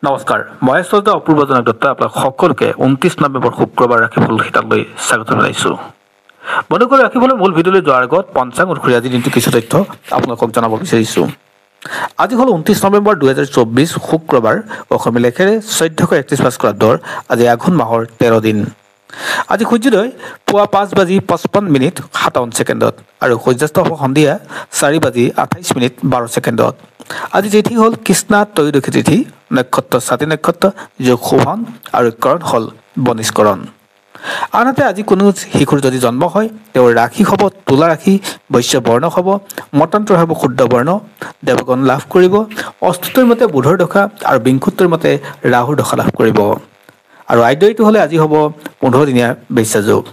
নমস্কাৰ মই শ্ৰদ্ধা অপূৰ্ব জনক দত্ত আপোনাক সকলোকে 29 নৱেম্বৰ শুক্ৰবাৰ ৰাশিফল হিতালৈ স্বাগত জনাইছোঁ। বন্ধুসকল ৰাশিফলৰ মূল ভিডিঅ'লৈ যোৱাৰ আগত পঞ্চাংগ অনুসৰি আজি দিনটো কিছু তথ্য আপোনালোকক জনাব বিচাৰিছোঁ। আজি হ'ল 29 নৱেম্বৰ 2024 শুক্ৰবাৰ। অসমীয়া লেখেৰে 1431 ভাস্কৰাব্দৰ আজি আঘোণ মাহৰ 13 দিন। আজি সূৰ্যোদয় পুৱা 5:55:57 আৰু সূৰ্যাস্ত হ'ব সন্ধিয়া 4:28:12। আজি তিথি হ'ল কৃষ্ণা ত্ৰয়োদশী তিথি, নক্ষত্ৰ স্বাতী নক্ষত্ৰ, যোগ শোভন আৰু কৰণ হ'ল বনিষ্কৰণ। আনহাতে আজি কোনো শিশুৰ যদি জন্ম হয় তেওঁৰ ৰাশি হ'ব তুলা ৰাশি, বৈশ্য বৰ্ণ হ'ব, মতান্তৰ হ'ব শুদ্ধ বৰ্ণ, দেৱগণ লাভ কৰিব, অস্তুতৰ মতে বুধৰ দশা আৰু বিংশোত্তৰ মতে ৰাহুৰ দশা লাভ কৰিব। আৰু আদ্যইটো হ'লে আজি হ'ব 15 দিনীয়া বেশ্যা যোগ।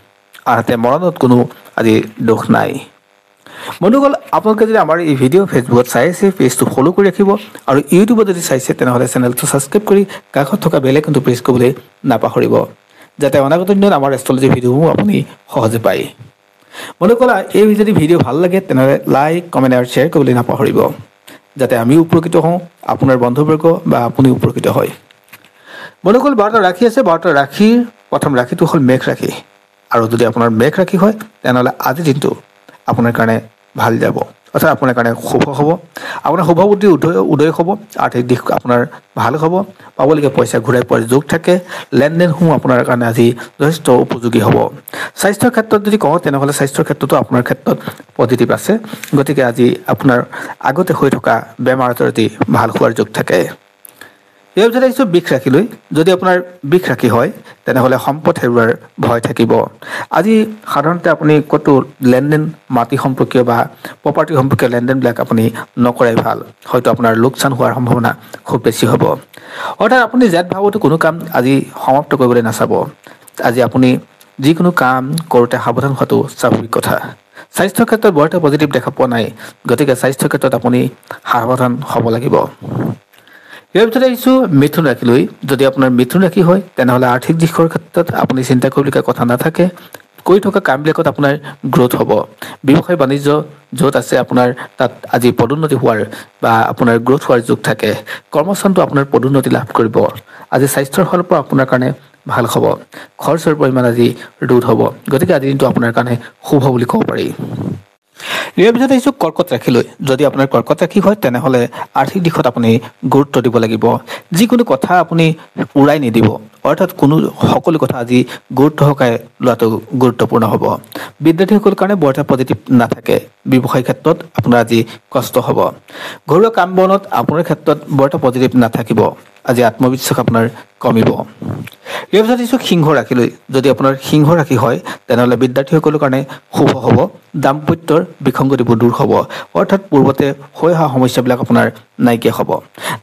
আনহাতে মৰণত কোনো আজি দোষ নাই। বন্ধুসকল আপোনালোকে যদি আমাৰ এই ভিডিঅ' ফেচবুকত চাই আছে পেজটো ফ'ল' কৰি ৰাখিব আৰু ইউটিউবত যদি চাইছে তেনেহ'লে চেনেলটো ছাবস্ক্ৰাইব কৰি কাষত থকা বেল আইকনটো প্ৰেছ কৰিবলৈ নাপাহৰিব, যাতে অনাগত দিনত আমাৰ এষ্ট্ৰলজি ভিডিঅ'সমূহ আপুনি সহজে পায়। বন্ধুসকল এই যদি ভিডিঅ' ভাল লাগে তেনেহ'লে লাইক কমেণ্ট আৰু শ্বেয়াৰ কৰিবলৈ নাপাহৰিব, যাতে আমিও উপকৃত হওঁ, আপোনাৰ বন্ধুবৰ্গ বা আপুনি উপকৃত হয়। বন্ধুসকল 12টা ৰাশি আছে। 12টা ৰাশিৰ প্ৰথম ৰাশিটো হ'ল মেঘ ৰাশি। আৰু যদি আপোনাৰ মেঘ ৰাশি হয় তেনেহ'লে আজিৰ দিনটো আপোনাৰ কাৰণে ভাল যাব, অৰ্থাৎ আপোনাৰ কাৰণে শুভ হ'ব। আপোনাৰ শুভ বুদ্ধি উদয় হ'ব, আৰ্থিক দিশ আপোনাৰ ভাল হ'ব, পাবলগীয়া পইচা ঘূৰাই পোৱাৰ যোগ থাকে, লেনদেনসমূহ আপোনাৰ কাৰণে আজি যথেষ্ট উপযোগী হ'ব। স্বাস্থ্যৰ ক্ষেত্ৰত যদি কওঁ তেনেহ'লে স্বাস্থ্যৰ ক্ষেত্ৰতো আপোনাৰ ক্ষেত্ৰত পজিটিভ আছে, গতিকে আজি আপোনাৰ আগতে হৈ থকা বেমাৰ আজাৰ অতি ভাল হোৱাৰ যোগ থাকে। ইয়াৰ পিছত আহিছোঁ বৃষ ৰাশিলৈ। যদি আপোনাৰ বৃষ ৰাশি হয় তেনেহ'লে সম্পদ হেৰুৱাৰ ভয় থাকিব। আজি সাধাৰণতে আপুনি ক'তো লেনদেন মাটি সম্পৰ্কীয় বা প্ৰপাৰ্টি সম্পৰ্কীয় লেনদেনবিলাক আপুনি নকৰাই ভাল, হয়তো আপোনাৰ লোকচান হোৱাৰ সম্ভাৱনা খুব বেছি হ'ব। অৰ্থাৎ আপুনি জেদ ভাৱতো কোনো কাম আজি সমাপ্ত কৰিবলৈ নাচাব। আজি আপুনি যিকোনো কাম কৰোঁতে সাৱধান হোৱাটো স্বাভাৱিক কথা। স্বাস্থ্যৰ ক্ষেত্ৰত বৰ এটা পজিটিভ দেখা পোৱা নাই, গতিকে স্বাস্থ্যৰ ক্ষেত্ৰত আপুনি সাৱধান হ'ব লাগিব। ইয়াৰ ভিতৰত আহিছোঁ মিথুন ৰাশিলৈ। যদি আপোনাৰ মিথুন ৰাশি হয় তেনেহ'লে আৰ্থিক দিশৰ ক্ষেত্ৰত আপুনি চিন্তা কৰিবলগীয়া কথা নাথাকে। কৰি থকা কামবিলাকত আপোনাৰ গ্ৰ'থ হ'ব। ব্যৱসায় বাণিজ্য য'ত আছে আপোনাৰ তাত আজি পদোন্নতি হোৱাৰ বা আপোনাৰ গ্ৰ'থ হোৱাৰ যোগ থাকে। কৰ্মস্থানটো আপোনাৰ পদোন্নতি লাভ কৰিব। আজি স্বাস্থ্যৰ ফালৰ পৰা আপোনাৰ কাৰণে ভাল হ'ব। খৰচৰ পৰিমাণ আজি ৰোধ হ'ব, গতিকে আজি দিনটো আপোনাৰ কাৰণে শুভ বুলি ক'ব পাৰি। ইয়াৰ পিছত আহিছোঁ কৰ্কট ৰাশিলৈ। যদি আপোনাৰ কৰ্কট ৰাশি হয় তেনেহ'লে আৰ্থিক দিশত আপুনি গুৰুত্ব দিব লাগিব। যিকোনো কথা আপুনি উৰাই নিদিব, অৰ্থাৎ সকলো কথা আজি গুৰুত্ব সহকাৰে লোৱাটো গুৰুত্বপূৰ্ণ হ'ব। বিদ্যাৰ্থীসকলৰ কাৰণে বৰ এটা পজিটিভ নাথাকে। ব্যৱসায়িক ক্ষেত্ৰত আপোনাৰ আজি কষ্ট হ'ব। ঘৰুৱা কাম বনত আপোনাৰ ক্ষেত্ৰত বৰ এটা পজিটিভ নাথাকিব। আজি আত্মবিশ্বাস আপোনাৰ কমিব। ইয়াৰ পিছত আহিছোঁ সিংহ ৰাশিলৈ। যদি আপোনাৰ সিংহ ৰাশি হয় তেনেহ'লে বিদ্যাৰ্থীসকলৰ কাৰণে শুভ হ'ব। দাম্পত্যৰ বিসংগতিবোৰ দূৰ হ'ব, অৰ্থাৎ পূৰ্বতে হৈ অহা সমস্যাবিলাক আপোনাৰ নাইকিয়া হ'ব।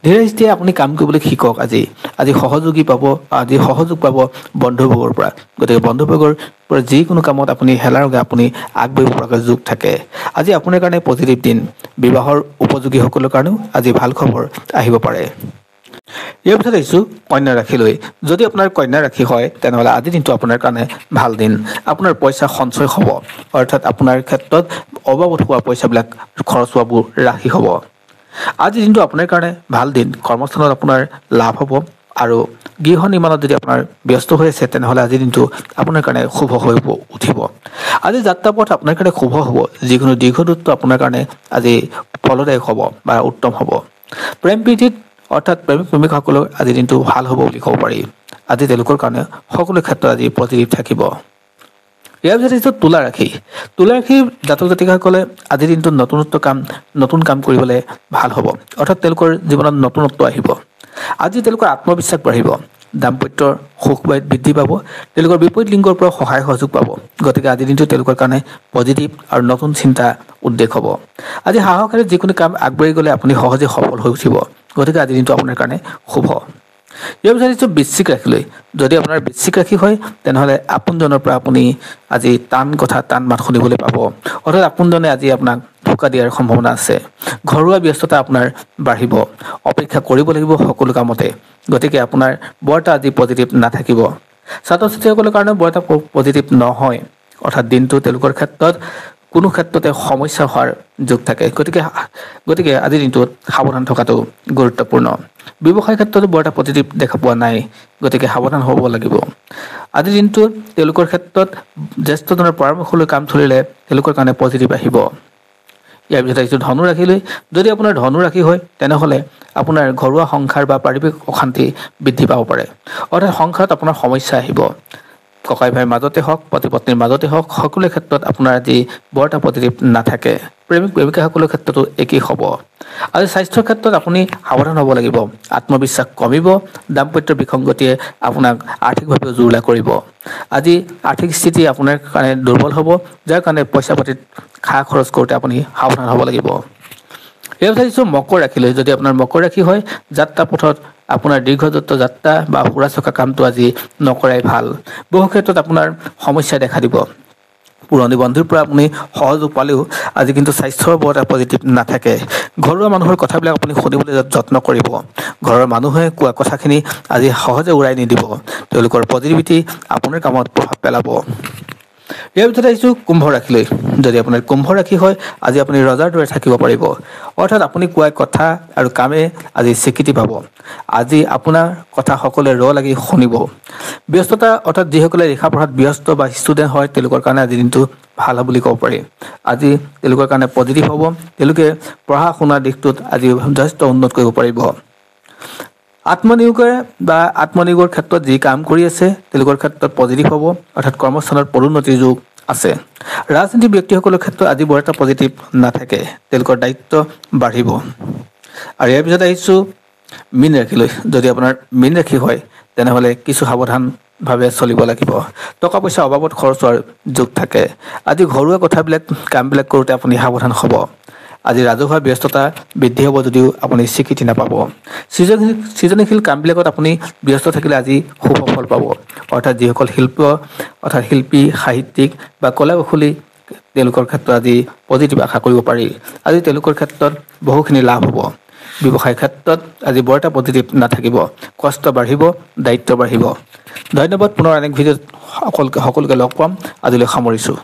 ধীৰে স্থিৰে আপুনি কাম কৰিবলৈ শিকক। আজি সহযোগ পাব বন্ধুবৰ্গৰ পৰা, গতিকে বন্ধুবৰ্গৰ পৰা যিকোনো কামত আপুনি হেলাৰ লগে আপুনি আগবাঢ়িব পৰাকৈ যোগ থাকে। আজি আপোনাৰ কাৰণে পজিটিভ দিন। বিবাহৰ উপযোগীসকলৰ কাৰণেও আজি ভাল খবৰ আহিব পাৰে। ইয়াৰ পিছত আহিছোঁ কন্যা ৰাশিলৈ। যদি আপোনাৰ কন্যা ৰাশি হয় তেনেহ'লে আজিৰ দিনটো আপোনাৰ কাৰণে ভাল দিন। আপোনাৰ পইচা সঞ্চয় হ'ব, অৰ্থাৎ আপোনাৰ ক্ষেত্ৰত অবাবত হোৱা পইচাবিলাক খৰচ হোৱাবোৰ ৰাশি হ'ব। আজিৰ দিনটো আপোনাৰ কাৰণে ভাল দিন। কৰ্মস্থানত আপোনাৰ লাভ হ'ব আৰু গৃহ নিৰ্মাণত যদি আপোনাৰ ব্যস্ত হৈ আছে তেনেহ'লে আজিৰ দিনটো আপোনাৰ কাৰণে শুভ হৈ উঠিব। আজি যাত্ৰাপথ আপোনাৰ কাৰণে শুভ হ'ব। যিকোনো দীৰ্ঘদূৰত্ব আপোনাৰ কাৰণে আজি ফলদায়ক হ'ব বা উত্তম হ'ব। প্ৰেম প্ৰীতিত অৰ্থাৎ প্ৰেমিক প্ৰেমিকাসকলৰ আজিৰ দিনটো ভাল হ'ব বুলি ক'ব পাৰি। আজি তেওঁলোকৰ কাৰণে সকলো ক্ষেত্ৰত আজি পজিটিভ থাকিব। ইয়াৰ পিছত আহিছোঁ তুলা ৰাশি। তুলা ৰাশিৰ জাতক জাতিকাসকলে আজিৰ দিনটোত নতুন কাম কৰিবলৈ ভাল হ'ব, অৰ্থাৎ তেওঁলোকৰ জীৱনত নতুনত্ব আহিব। আজি তেওঁলোকৰ আত্মবিশ্বাস বাঢ়িব। দাম্পত্যৰ সুখ বৃদ্ধি পাব। তেওঁলোকৰ বিপৰীত লিংগৰ পৰা সহায় সহযোগ পাব, গতিকে আজিৰ দিনটো তেওঁলোকৰ কাৰণে পজিটিভ আৰু নতুন চিন্তা উদ্বেগ হ'ব। আজি সাহসেৰে যিকোনো কাম আগবাঢ়ি গ'লে আপুনি সহজে সফল হৈ উঠিব, গতিকে আজিৰ দিনটো আপোনাৰ কাৰণে শুভ। ইয়াৰ পিছত আহিছোঁ বৃশ্চিক ৰাশিলৈ। যদি আপোনাৰ বৃশ্চিক ৰাশি হয় তেনেহ'লে আপোনজনৰ পৰা আপুনি আজি টান মাত শুনিবলৈ পাব, অৰ্থাৎ আপোনজনে আজি আপোনাক ধোকা দিয়াৰ সম্ভাৱনা আছে। ঘৰুৱা ব্যস্ততা আপোনাৰ বাঢ়িব। অপেক্ষা কৰিব লাগিব সকলো কামতে, গতিকে আপোনাৰ বৰ এটা আজি পজিটিভ নাথাকিব। ছাত্ৰ ছাত্ৰীসকলৰ কাৰণেও বৰ এটা পজিটিভ নহয়, অৰ্থাৎ দিনটো তেওঁলোকৰ ক্ষেত্ৰত কোনো ক্ষেত্ৰতে সমস্যা হোৱাৰ যোগ থাকে গতিকে আজিৰ দিনটোত সাৱধান থকাটো গুৰুত্বপূৰ্ণ ব্যৱসায় ক্ষেত্ৰতো বৰ এটা পজিটিভ দেখা পোৱা নাই গতিকে সাৱধান হ'ব লাগিব আজিৰ দিনটোত তেওঁলোকৰ ক্ষেত্ৰত জ্যেষ্ঠজনৰ পৰামৰ্শ লৈ কাম চলিলে তেওঁলোকৰ কাৰণে পজিটিভ আহিব ইয়াৰ পিছত আহিছোঁ ধনু ৰাশিলৈ যদি আপোনাৰ ধনু ৰাশি হয় তেনেহ'লে আপোনাৰ ঘৰুৱা সংসাৰ বা পাৰিবাৰিক অশান্তি বৃদ্ধি পাব পাৰে অৰ্থাৎ সংসাৰত আপোনাৰ সমস্যা আহিব ককাই ভাইৰ মাজতে হওক পতি পত্নীৰ মাজতে হওক সকলো ক্ষেত্ৰত আপোনাৰ আজি বৰ এটা পজিটিভ নাথাকে প্ৰেমিক প্ৰেমিকাসকলৰ ক্ষেত্ৰতো একেই হ'ব আজি স্বাস্থ্যৰ ক্ষেত্ৰত আপুনি সাৱধান হ'ব লাগিব আত্মবিশ্বাস কমিব দাম্পত্যৰ বিসংগতিয়ে আপোনাক আৰ্থিকভাৱে জুৰুলা কৰিব আজি আৰ্থিক স্থিতি আপোনাৰ কাৰণে দুৰ্বল হ'ব যাৰ কাৰণে পইচা পাতিত খা খৰচ কৰোঁতে আপুনি সাৱধান হ'ব লাগিব এই কথা মকৰ ৰাশিলৈ যদি আপোনাৰ মকৰ ৰাশি হয় যাত্ৰা পথত আপোনাৰ দীৰ্ঘদূৰ যাত্ৰা বা ফুৰা চকা কামটো আজি নকৰাই ভাল বহু ক্ষেত্ৰত আপোনাৰ সমস্যা দেখা দিব পুৰণি বন্ধুৰ পৰা আপুনি সহযোগ পালেও আজি কিন্তু স্বাস্থ্যৰ বৰ এটা পজিটিভ নাথাকে ঘৰুৱা মানুহৰ কথাবিলাক আপুনি শুনিবলৈ যত্ন কৰিব ঘৰৰ মানুহে কোৱা কথাখিনি আজি সহজে উৰাই নিদিব তেওঁলোকৰ পজিটিভিটি আপোনাৰ কামত প্ৰভাৱ পেলাব ইয়াৰ ভিতৰত আহিছোঁ কুম্ভ ৰাশিলৈ যদি আপোনাৰ কুম্ভ ৰাশি হয় আজি আপুনি ৰজাৰ দৰে থাকিব পাৰিব অৰ্থাৎ আপুনি কোৱা কথা আৰু কামে আজি স্বীকৃতি পাব আজি আপোনাৰ কথা সকলোৱে লাগি শুনিব ব্যস্ততা অৰ্থাৎ যিসকলে লিখা পঢ়াত ব্যস্ত বা ষ্টুডেণ্ট হয় তেওঁলোকৰ কাৰণে আজি দিনটো ভাল বুলি ক'ব পাৰি আজি তেওঁলোকৰ কাৰণে পজিটিভ হ'ব তেওঁলোকে পঢ়া শুনাৰ দিশটোত আজি যথেষ্ট উন্নত কৰিব পাৰিব আত্মনিয়োগৰ ক্ষেত্ৰত যি কাম কৰি আছে তেওঁলোকৰ ক্ষেত্ৰত পজিটিভ হ'ব অৰ্থাৎ কৰ্মস্থানত পদোন্নতিৰ যোগ আছে ৰাজনীতিক ব্যক্তিসকলৰ ক্ষেত্ৰত আজি বৰ এটা পজিটিভ নাথাকে তেওঁলোকৰ দায়িত্ব বাঢ়িব আৰু ইয়াৰ পিছত আহিছোঁ মীন ৰাশিলৈ যদি আপোনাৰ মীন ৰাশি হয় তেনেহ'লে কিছু সাৱধানভাৱে চলিব লাগিব টকা পইচা অবাবত খৰচ হোৱাৰ যোগ থাকে আজি ঘৰুৱা কথাবিলাক কামবিলাক কৰোঁতে আপুনি সাৱধান হ'ব আজি ৰাজহুৱা ব্যস্ততা বৃদ্ধি হ'ব যদিও আপুনি স্বীকৃতি নাপাব সৃজনশীল কামবিলাকত আপুনি ব্যস্ত থাকিলে আজি সুফল পাব অৰ্থাৎ যিসকল শিল্পী সাহিত্যিক বা কলা কৌশলী তেওঁলোকৰ ক্ষেত্ৰত আজি পজিটিভ আশা কৰিব পাৰি আজি তেওঁলোকৰ ক্ষেত্ৰত বহুখিনি লাভ হ'ব ব্যৱসায় ক্ষেত্ৰত আজি বৰ এটা পজিটিভ নাথাকিব কষ্ট বাঢ়িব দায়িত্ব বাঢ়িব ধন্যবাদ পুনৰ এনে ভিডিঅ'ত সকলোকে লগ পাম আজিলৈ সামৰিছোঁ